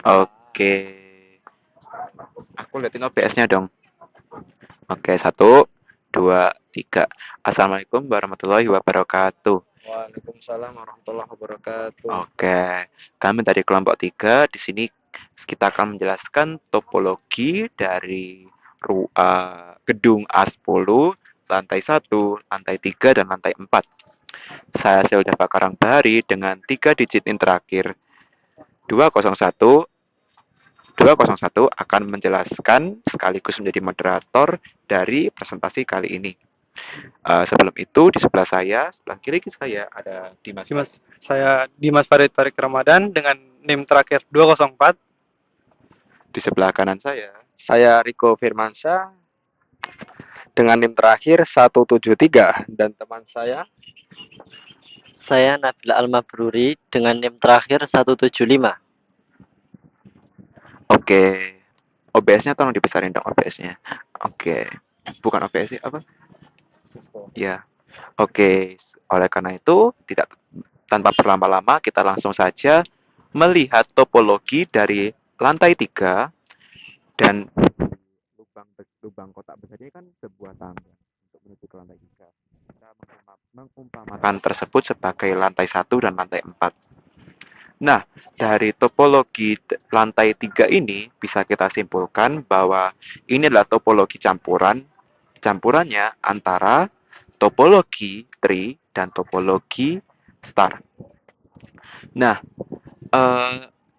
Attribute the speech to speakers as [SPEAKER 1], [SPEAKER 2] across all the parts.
[SPEAKER 1] Oke, aku liatin OBS-nya dong. Oke, satu, dua, tiga. Assalamualaikum warahmatullahi wabarakatuh.
[SPEAKER 2] Waalaikumsalam warahmatullahi wabarakatuh.
[SPEAKER 1] Oke, kami dari kelompok tiga. Di sini kita akan menjelaskan topologi dari gedung A10, lantai satu, lantai 3, dan lantai 4. Saya Selda Bakarang-Bahari dengan 3 digit in terakhir 201. 201 akan menjelaskan sekaligus menjadi moderator dari presentasi kali ini. Sebelum itu, di sebelah saya, sebelah kiri saya ada Dimas.
[SPEAKER 2] Dimas, saya Dimas Farid Farid Ramadan dengan NIM terakhir 204.
[SPEAKER 1] Di sebelah kanan
[SPEAKER 2] Saya Riko Firmansyah dengan NIM terakhir 173 dan teman
[SPEAKER 3] Saya Nabila Al-Mabruri dengan NIM terakhir 175.
[SPEAKER 1] Oke, OBS-nya tolong dibesarin dong OBS-nya. Oke, bukan OBS sih apa? Ya, oke. Oleh karena itu, tidak tanpa berlama-lama kita langsung saja melihat topologi dari lantai 3 dan lubang lubang kotak besar ini kan sebuah tangga untuk menuju ke lantai 3. Kita mengumpamakan tersebut sebagai lantai 1 dan lantai 4. Nah, dari topologi lantai 3 ini bisa kita simpulkan bahwa ini adalah topologi campuran. Campurannya antara topologi tree dan topologi star. Nah,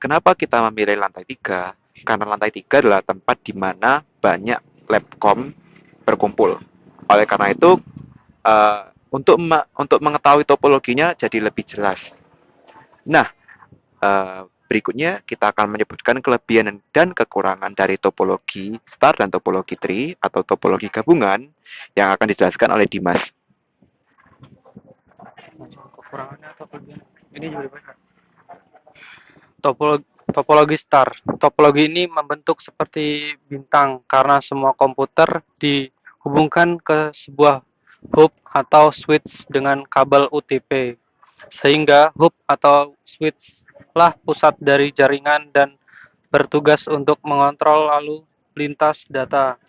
[SPEAKER 1] kenapa kita memilih lantai 3? Karena lantai 3 adalah tempat di mana banyak labcom berkumpul. Oleh karena itu, untuk mengetahui topologinya jadi lebih jelas. Nah, berikutnya kita akan menyebutkan kelebihan dan kekurangan dari topologi star dan topologi tree atau topologi gabungan yang akan dijelaskan oleh Dimas.
[SPEAKER 2] kekurangannya atau kelebihan. Ini juga banyak. Topologi star. Topologi ini membentuk seperti bintang karena semua komputer dihubungkan ke sebuah hub atau switch dengan kabel UTP. Sehingga hub atau switch lah pusat dari jaringan dan bertugas untuk mengontrol lalu lintas data.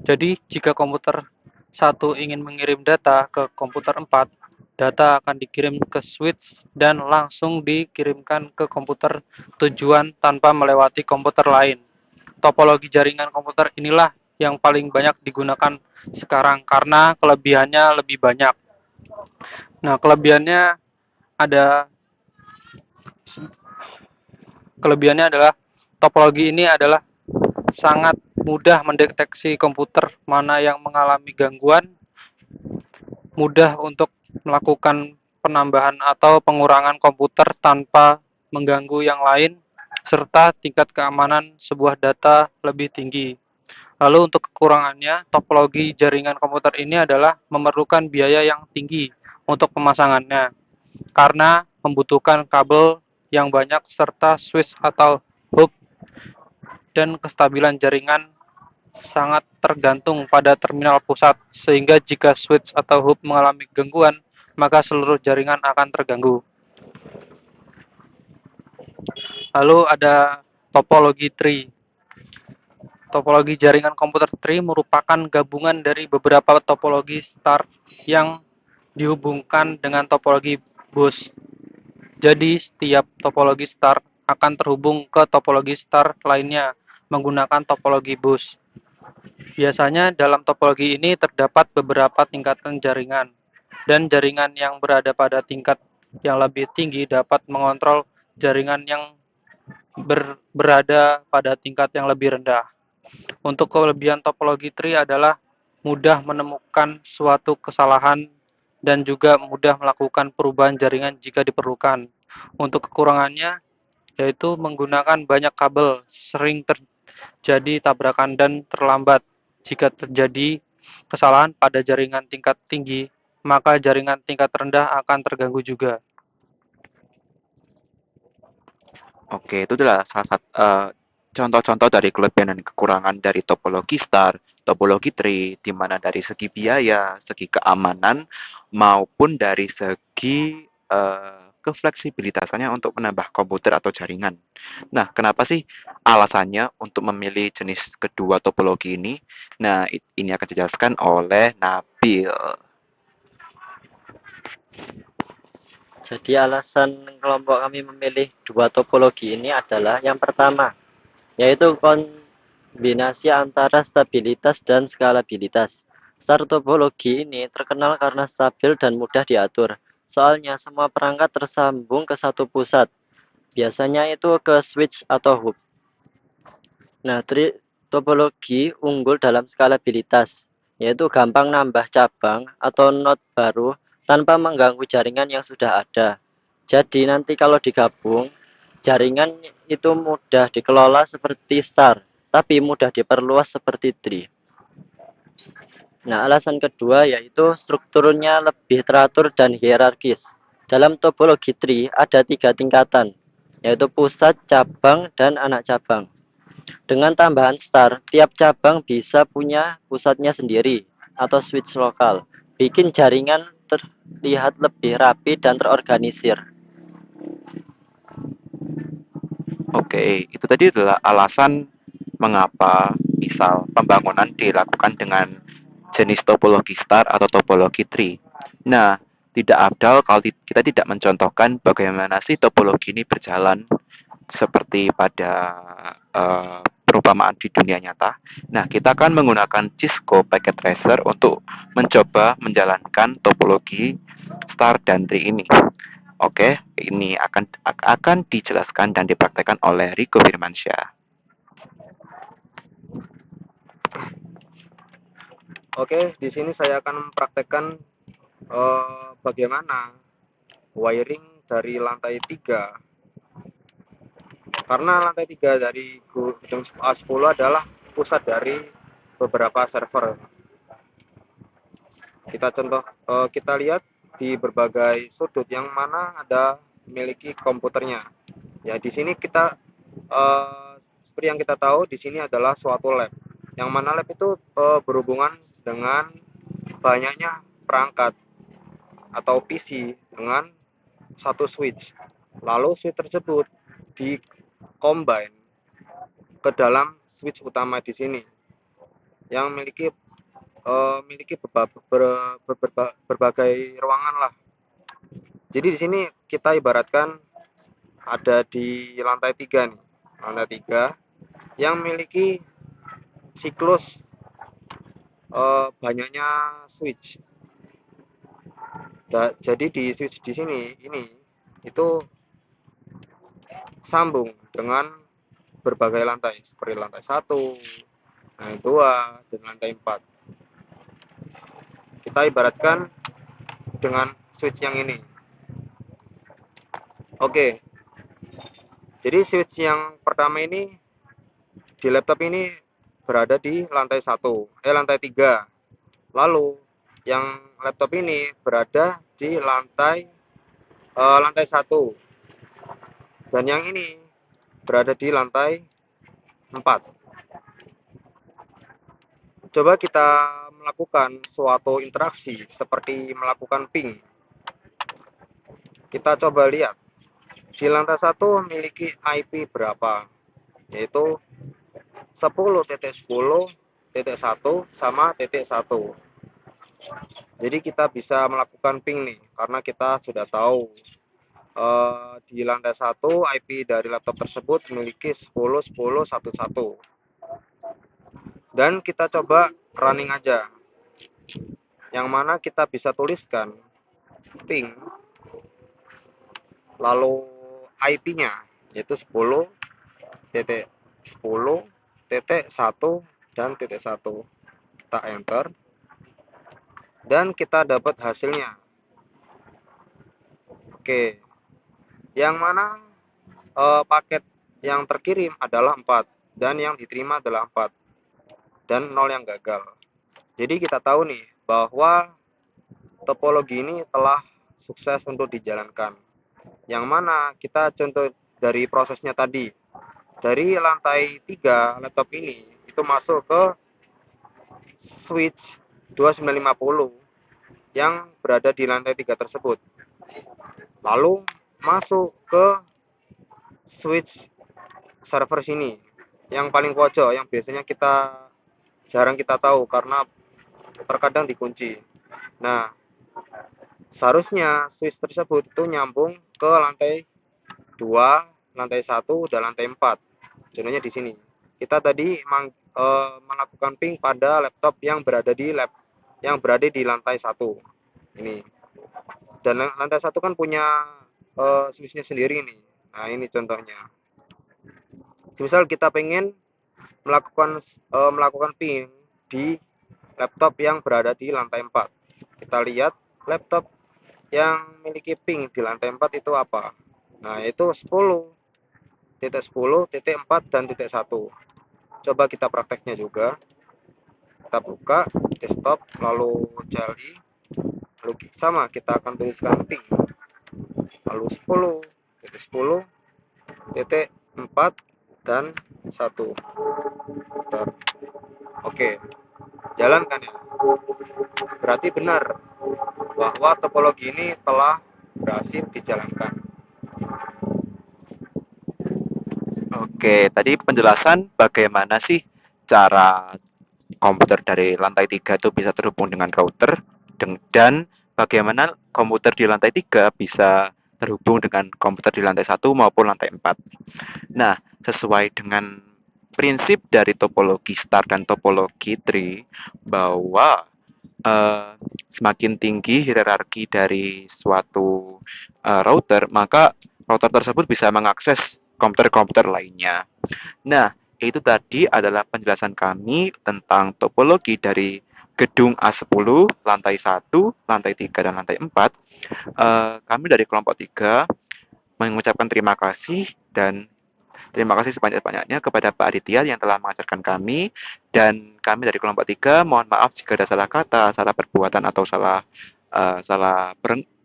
[SPEAKER 2] Jadi, jika komputer satu ingin mengirim data ke komputer 4, data akan dikirim ke switch dan langsung dikirimkan ke komputer tujuan tanpa melewati komputer lain. Topologi jaringan komputer inilah yang paling banyak digunakan sekarang karena kelebihannya lebih banyak. Nah, ada kelebihannya adalah topologi ini adalah sangat mudah mendeteksi komputer mana yang mengalami gangguan, mudah untuk melakukan penambahan atau pengurangan komputer tanpa mengganggu yang lain, serta tingkat keamanan sebuah data lebih tinggi. Lalu untuk kekurangannya, topologi jaringan komputer ini adalah memerlukan biaya yang tinggi untuk pemasangannya, karena membutuhkan kabel yang banyak serta switch atau hub, dan kestabilan jaringan sangat tergantung pada terminal pusat, sehingga jika switch atau hub mengalami gangguan, maka seluruh jaringan akan terganggu. Lalu ada topologi tree. Topologi jaringan komputer tree merupakan gabungan dari beberapa topologi star yang dihubungkan dengan topologi bus. Jadi, setiap topologi star akan terhubung ke topologi star lainnya menggunakan topologi bus. Biasanya dalam topologi ini terdapat beberapa tingkatan jaringan, dan jaringan yang berada pada tingkat yang lebih tinggi dapat mengontrol jaringan yang berada pada tingkat yang lebih rendah. Untuk kelebihan topologi tree adalah mudah menemukan suatu kesalahan dan juga mudah melakukan perubahan jaringan jika diperlukan. Untuk kekurangannya, yaitu menggunakan banyak kabel, sering terjadi tabrakan dan terlambat. Jika terjadi kesalahan pada jaringan tingkat tinggi, maka jaringan tingkat rendah akan terganggu juga.
[SPEAKER 1] Oke, itu adalah salah satu contoh-contoh dari kelebihan dan kekurangan dari topologi star, topologi tree, di mana dari segi biaya, segi keamanan, maupun dari segi kefleksibilitasannya untuk menambah komputer atau jaringan. Nah, kenapa sih alasannya untuk memilih jenis kedua topologi ini? Nah, ini akan dijelaskan oleh Nabil.
[SPEAKER 3] Jadi alasan kelompok kami memilih dua topologi ini adalah yang pertama, yaitu kombinasi antara stabilitas dan skalabilitas. Star topologi ini terkenal karena stabil dan mudah diatur. Soalnya semua perangkat tersambung ke satu pusat. Biasanya itu ke switch atau hub. Nah, topologi unggul dalam skalabilitas, yaitu gampang nambah cabang atau node baru tanpa mengganggu jaringan yang sudah ada. Jadi nanti kalau digabung, jaringan itu mudah dikelola seperti star, tapi mudah diperluas seperti tree. Nah, alasan kedua yaitu strukturnya lebih teratur dan hierarkis. Dalam topologi tree ada 3 tingkatan, yaitu pusat, cabang, dan anak cabang. Dengan tambahan star, tiap cabang bisa punya pusatnya sendiri atau switch lokal, bikin jaringan terlihat lebih rapi dan terorganisir.
[SPEAKER 1] Oke, itu tadi adalah alasan mengapa misal pembangunan dilakukan dengan jenis topologi star atau topologi tree. Nah, tidak abdal kalau kita tidak mencontohkan bagaimana sih topologi ini berjalan seperti pada perumpamaan di dunia nyata. Nah, kita akan menggunakan Cisco Packet Tracer untuk mencoba menjalankan topologi star dan tree ini. Oke, ini akan dijelaskan dan dipraktekkan oleh Riko Firmansyah.
[SPEAKER 4] Oke, di sini saya akan mempraktekkan bagaimana wiring dari lantai 3. Karena lantai 3 dari gedung A10 adalah pusat dari beberapa server. Kita lihat di berbagai sudut yang mana ada memiliki komputernya. Ya, di sini kita seperti yang kita tahu di sini adalah suatu lab. Yang mana lab itu berhubungan dengan banyaknya perangkat atau PC dengan satu switch. Lalu switch tersebut di-combine ke dalam switch utama di sini yang memiliki berbagai ruangan lah. Jadi di sini kita ibaratkan ada di lantai 3 nih. Lantai 3 yang memiliki siklus banyaknya switch. Jadi di switch di sini ini itu sambung dengan berbagai lantai seperti lantai 1, lantai 2, dan lantai 4. Kita ibaratkan dengan switch yang ini. Oke. Jadi switch yang pertama ini di laptop ini berada di lantai 3. Lalu yang laptop ini berada di lantai 1. Dan yang ini berada di lantai 4. Coba kita melakukan suatu interaksi seperti melakukan ping. Kita coba lihat. Di lantai 1 memiliki IP berapa? Yaitu 10.10.1 sama .1. Jadi kita bisa melakukan ping nih, karena kita sudah tahu di lantai 1 IP dari laptop tersebut memiliki 10.10.1.1. Dan kita coba running aja. Yang mana kita bisa tuliskan ping lalu IP-nya yaitu 10.10.1 dan .1. Kita enter dan kita dapat hasilnya. Oke. Yang mana paket yang terkirim adalah 4 dan yang diterima adalah 4 dan 0 yang gagal. Jadi kita tahu nih bahwa topologi ini telah sukses untuk dijalankan. Yang mana kita contoh dari prosesnya tadi. Dari lantai 3 laptop ini itu masuk ke switch 2950 yang berada di lantai 3 tersebut. Lalu masuk ke switch server sini, yang paling pojok, yang biasanya jarang kita tahu karena terkadang dikunci. Nah, seharusnya switch tersebut itu nyambung ke lantai 2, lantai 1, dan lantai 4. Contohnya di sini. Kita tadi melakukan ping pada laptop yang berada di lantai 1. Ini. Dan lantai 1 kan punya switch-nya sendiri nih. Nah, ini contohnya. Misal kita pengen melakukan ping di laptop yang berada di lantai 4. Kita lihat laptop yang memiliki ping di lantai 4 itu apa. Nah, itu 10.10.4 dan .1. Coba kita prakteknya juga. Kita buka desktop, lalu jali, lalu sama kita akan tuliskan ping, lalu 10.10.4 dan 1. Bentar. Oke, jalankan ya. Berarti benar bahwa topologi ini telah berhasil dijalankan.
[SPEAKER 1] Oke, tadi penjelasan bagaimana sih cara komputer dari lantai 3 itu bisa terhubung dengan router dan bagaimana komputer di lantai 3 bisa terhubung dengan komputer di lantai 1 maupun lantai 4. Nah, sesuai dengan prinsip dari topologi star dan topologi tree bahwa semakin tinggi hierarki dari suatu router, maka router tersebut bisa mengakses komputer-komputer lainnya. Nah, itu tadi adalah penjelasan kami tentang topologi dari gedung A10, lantai 1, lantai 3, dan lantai 4. Kami dari kelompok 3 mengucapkan terima kasih dan terima kasih sebanyak-banyaknya kepada Pak Aditya yang telah mengajarkan kami, dan kami dari kelompok 3 mohon maaf jika ada salah kata, salah perbuatan atau salah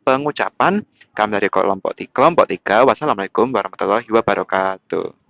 [SPEAKER 1] pengucapan. Kami dari kelompok 3. Wassalamualaikum warahmatullahi wabarakatuh.